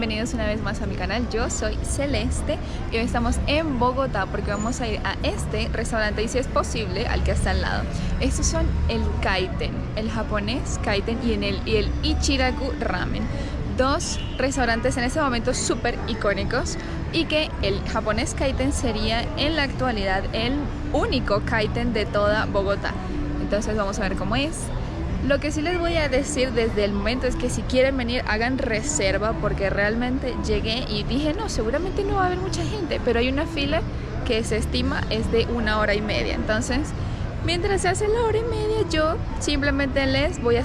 bienvenidos una vez más a mi canal. Yo soy Celeste y hoy estamos en Bogotá porque vamos a ir a este restaurante y si es posible al que está al lado. Estos son el Kaiten, el japonés Kaiten y el Ichiraku Ramen. Dos restaurantes en este momento súper icónicos y que el japonés Kaiten sería en la actualidad el único Kaiten de toda Bogotá. Entonces vamos a ver cómo es. Lo que sí les voy a decir desde el momento es que si quieren venir hagan reserva porque realmente llegué y dije no, seguramente no va a haber mucha gente, pero hay una fila que se estima es de 1 hora y media. Entonces mientras se hace la hora y media yo simplemente les voy a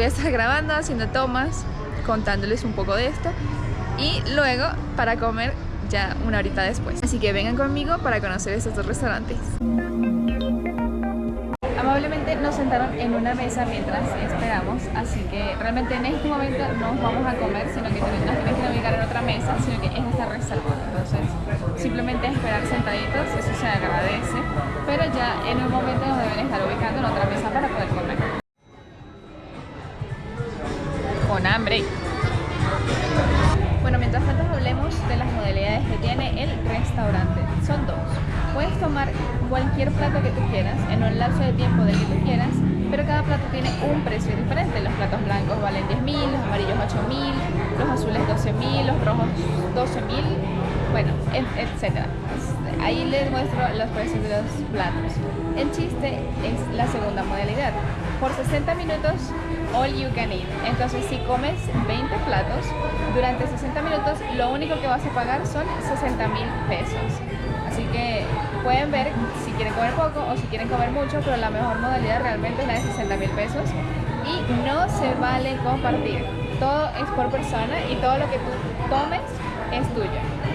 estar grabando, haciendo tomas, contándoles un poco de esto y luego para comer ya una horita después. Así que vengan conmigo para conocer estos dos restaurantes. Amablemente nos sentaron en una mesa mientras esperamos, así que realmente en este momento no vamos a comer, sino que nos tienen que ubicar en otra mesa, sino que es esta reserva. Entonces simplemente esperar sentaditos, eso se agradece, pero ya en un momento nos deben estar ubicando en otra mesa para poder comer. Con hambre. Bueno, mientras tanto hablemos de las modalidades que tiene el restaurante. Son dos. Puedes tomar cualquier plato que tú quieras en un lapso de tiempo del que tú quieras, pero cada plato tiene un precio diferente. Los platos blancos valen 10.000, los amarillos 8.000, los azules 12.000, los rojos 12.000, bueno, etc. Ahí les muestro los precios de los platos. El chiste es la segunda modalidad. Por 60 minutos, all you can eat. Entonces, si comes 20 platos, durante 60 minutos, lo único que vas a pagar son 60.000 pesos. Así que pueden ver si quieren comer poco o si quieren comer mucho, pero la mejor modalidad realmente es la de 60.000 pesos. Y no se vale compartir. Todo es por persona y todo lo que tú tomes es tuyo.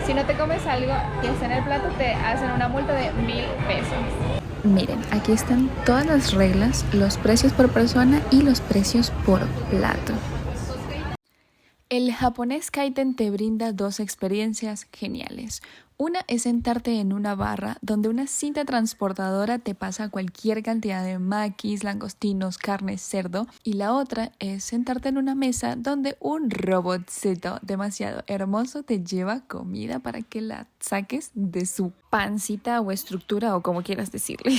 Si no te comes algo que está en el plato, te hacen una multa de 1.000 pesos. Miren, aquí están todas las reglas, los precios por persona y los precios por plato. El japonés Kaiten te brinda dos experiencias geniales. Una es sentarte en una barra donde una cinta transportadora te pasa cualquier cantidad de maquis, langostinos, carne, cerdo. Y la otra es sentarte en una mesa donde un robotcito demasiado hermoso te lleva comida para que la saques de su pancita o estructura o como quieras decirle.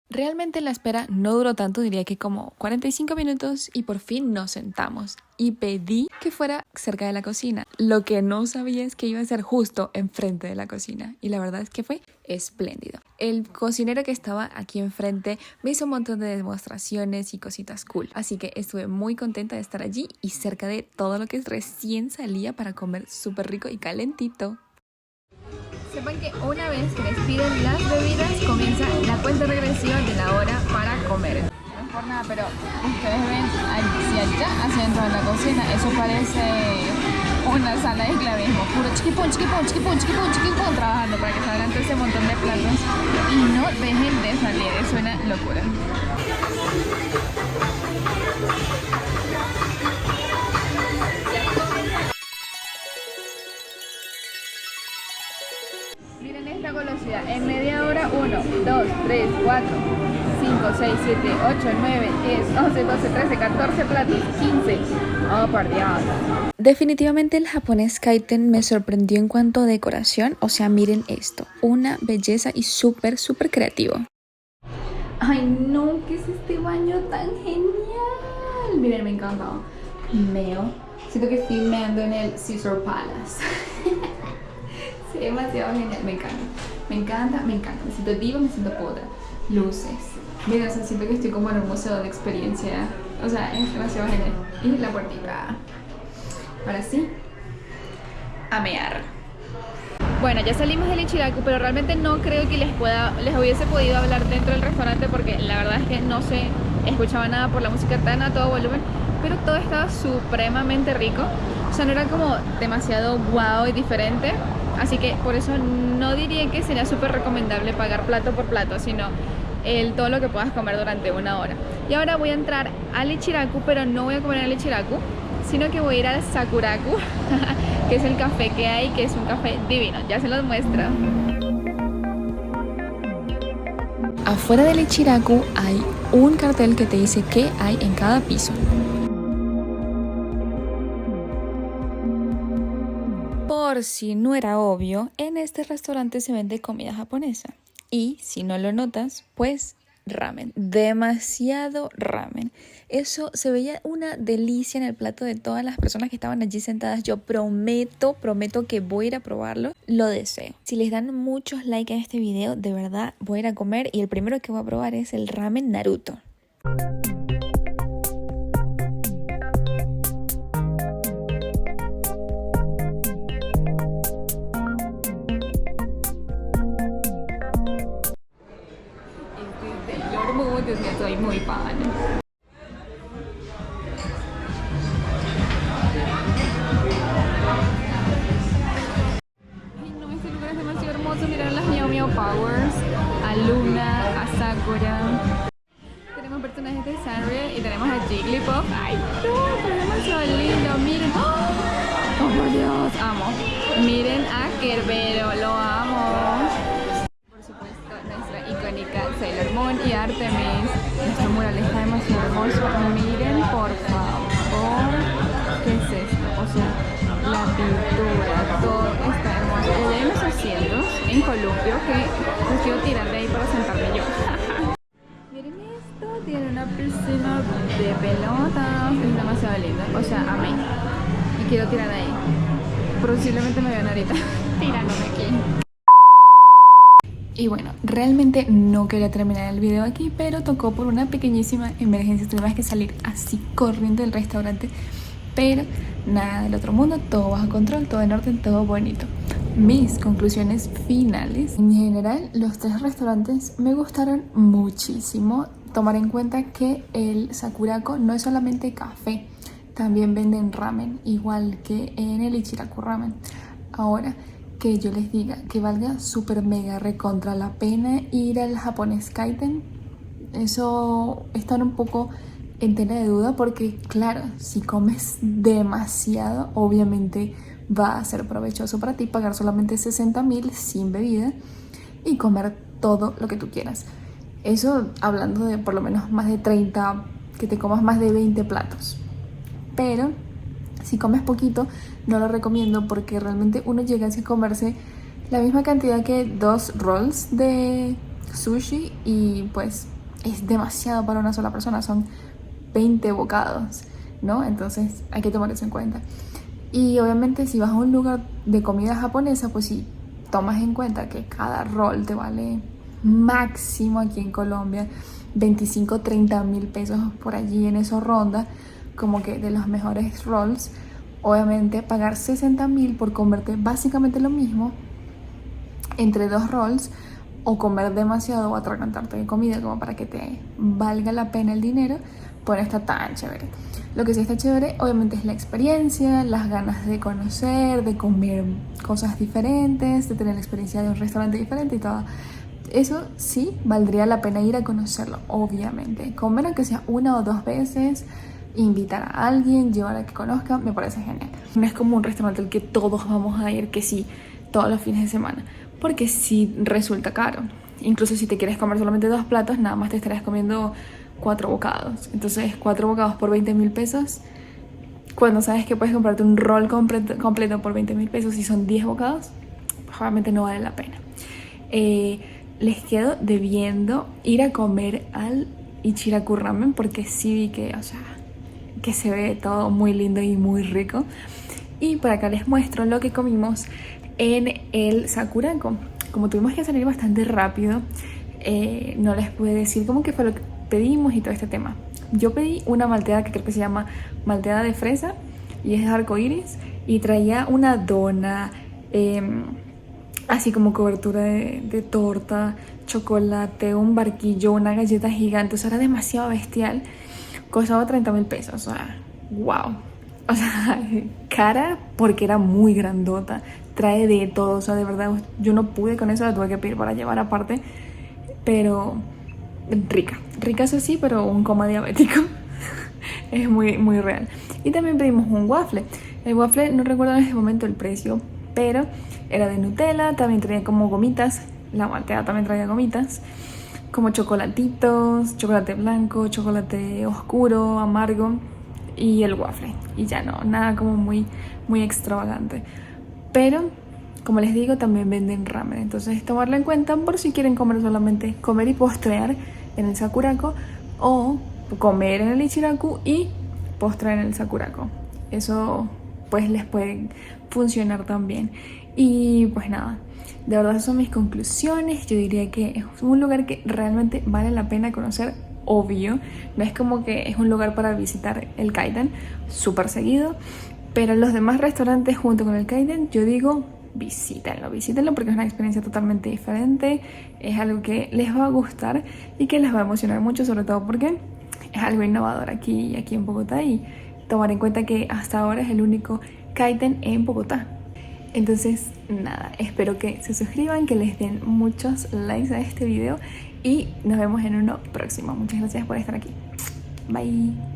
Realmente la espera no duró tanto, diría que como 45 minutos y por fin nos sentamos y pedí que fuera cerca de la cocina. Lo que no sabía es que iba a ser justo enfrente de la cocina y la verdad es que fue espléndido. El cocinero que estaba aquí enfrente me hizo un montón de demostraciones y cositas cool, así que estuve muy contenta de estar allí y cerca de todo lo que recién salía para comer súper rico y calentito. Sepan que una vez que les piden las bebidas, comienza la cuenta regresiva de la hora para comer. No es por nada, pero ustedes ven hacia allá, hacia dentro de la cocina, eso parece una sala de esclavismo. Puro chiquipón, chiquipón, chiquipón, chiquipón, chiquipón, trabajando para que salgan todo ese montón de platos y no dejen de salir, es una locura. Miren esta velocidad, en media hora 1, 2, 3, 4, 5, 6, 7, 8, 9, 10, 11, 12, 13, 14 platos, 15. Oh, por Dios. Definitivamente el japonés Kaiten me sorprendió en cuanto a decoración, o sea, miren esto, una belleza y súper creativo. Ay no, ¿qué es este baño tan genial? Miren, me encanta. Meo, siento que estoy meando en el Caesar Palace. Sí, demasiado genial, me encanta, me siento diva, me siento potra, luces, mira, o sea, siento que estoy como en un museo de experiencia, o sea, es demasiado genial. Y la puertita, ahora sí, a mear. Bueno, ya salimos del Ichiraku, pero realmente no creo que les hubiese podido hablar dentro del restaurante porque la verdad es que no se escuchaba nada por la música tan a todo volumen, pero todo estaba supremamente rico, o sea, no era como demasiado guau y diferente. Así que por eso no diría que sería súper recomendable pagar plato por plato, sino todo lo que puedas comer durante 1 hora. Y ahora voy a entrar al Ichiraku, pero no voy a comer en el Ichiraku, sino que voy a ir al Sakuraku, que es el café que hay, que es un café divino. Ya se los muestro. Afuera del Ichiraku hay un cartel que te dice qué hay en cada piso. Por si no era obvio, en este restaurante se vende comida japonesa. Y si no lo notas, pues ramen. Demasiado ramen. Eso se veía una delicia en el plato de todas las personas que estaban allí sentadas. Yo prometo que voy a ir a probarlo. Lo deseo. Si les dan muchos likes en este video, de verdad voy a ir a comer. Y el primero que voy a probar es el ramen Naruto. Dios mío, soy muy fan. Ay, no, este lugar es demasiado hermoso. Miren las Miao Miao Powers, a Luna, a Sakura. Tenemos personajes de Sanrio y tenemos a Jigglypuff. Ay, no, pero es demasiado lindo. Miren. Oh, por Dios, amo. Miren a Kerbero, lo amo. Por supuesto, nuestra icónica Sailor Moon y Artemis. Nuestro mural está demasiado hermoso. Miren, por favor, ¿qué es esto? O sea, la pintura, todo está hermoso. Y hay unos asientos en columpio que los quiero tirar de ahí para sentarme yo. Miren esto, tiene una piscina de pelotas. Es demasiado linda. O sea, amé. Y quiero tirar de ahí. Posiblemente me vean ahorita tirándome aquí. Y bueno, realmente no quería terminar el video aquí, pero tocó por una pequeñísima emergencia. Tuvimos que salir así corriendo del restaurante, pero nada del otro mundo, todo bajo control, todo en orden, todo bonito. Mis conclusiones finales. En general, los 3 restaurantes me gustaron muchísimo. Tomar en cuenta que el Sakurako no es solamente café, también venden ramen, igual que en el Ichiraku Ramen. Ahora, que yo les diga que valga súper mega recontra la pena ir al Japonés Kaiten, eso está un poco en tela de duda, porque claro, si comes demasiado, obviamente va a ser provechoso para ti pagar solamente 60.000 sin bebida y comer todo lo que tú quieras. Eso hablando de por lo menos más de 30, que te comas más de 20 platos. Pero si comes poquito, no lo recomiendo, porque realmente uno llega a comerse la misma cantidad que 2 rolls de sushi y pues es demasiado para una sola persona, son 20 bocados, ¿no? Entonces hay que tomar eso en cuenta. Y obviamente si vas a un lugar de comida japonesa, pues si tomas en cuenta que cada roll te vale máximo aquí en Colombia 25-30 mil pesos, por allí en eso ronda, como que de los mejores rolls. Obviamente pagar 60.000 por comerte básicamente lo mismo entre 2 rolls, o comer demasiado o atragantarte de comida como para que te valga la pena el dinero, pues no está tan chévere. Lo que sí está chévere obviamente es la experiencia, las ganas de conocer, de comer cosas diferentes, de tener la experiencia de un restaurante diferente y todo. Eso sí valdría la pena ir a conocerlo, obviamente. Comer aunque sea 1 o 2 veces, invitar a alguien, llevar a que conozca, me parece genial. No es como un restaurante al que todos vamos a ir, que sí, todos los fines de semana, porque sí resulta caro. Incluso si te quieres comer solamente 2 platos, nada más te estarías comiendo 4 bocados. Entonces 4 bocados por 20.000 pesos, cuando sabes que puedes comprarte un roll completo por 20.000 pesos y son 10 bocados, pues obviamente no vale la pena. Les quedo debiendo ir a comer al Ichiraku Ramen, porque sí vi que, o sea, que se ve todo muy lindo y muy rico. Y por acá les muestro lo que comimos en el Sakurako. Como tuvimos que salir bastante rápido, no les pude decir cómo que fue lo que pedimos y todo este tema. Yo pedí una malteada que creo que se llama malteada de fresa y es de arcoíris, y traía una dona, así como cobertura de torta, chocolate, un barquillo, una galleta gigante. O sea, era demasiado bestial. Costaba 30.000 pesos, o sea, wow. O sea, cara porque era muy grandota. Trae de todo, o sea, de verdad, yo no pude con eso, la tuve que pedir para llevar aparte. Pero rica, rica eso sí, pero un coma diabético. Es muy, muy real. Y también pedimos un waffle. El waffle, no recuerdo en ese momento el precio, pero era de Nutella, también traía como gomitas. La malteada también traía gomitas, como chocolatitos, chocolate blanco, chocolate oscuro, amargo, y el waffle. Y ya no, nada como muy, muy extravagante. pero como les digo también venden ramen, entonces tomarlo en cuenta por si quieren comer solamente comer y postrear en el Sakurako, o comer en el Ichiraku y postrar en el Sakurako. Eso pues les puede funcionar también. Y pues nada, de verdad son mis conclusiones. Yo diría que es un lugar que realmente vale la pena conocer, obvio. No es como que es un lugar para visitar el Kaiden súper seguido, pero los demás restaurantes junto con el Kaiden, yo digo, visítenlo porque es una experiencia totalmente diferente, es algo que les va a gustar y que les va a emocionar mucho, sobre todo porque es algo innovador aquí en Bogotá, y tomar en cuenta que hasta ahora es el único Kaiten en Bogotá. Entonces nada, espero que se suscriban, que les den muchos likes a este video y nos vemos en uno próximo. Muchas gracias por estar aquí. Bye.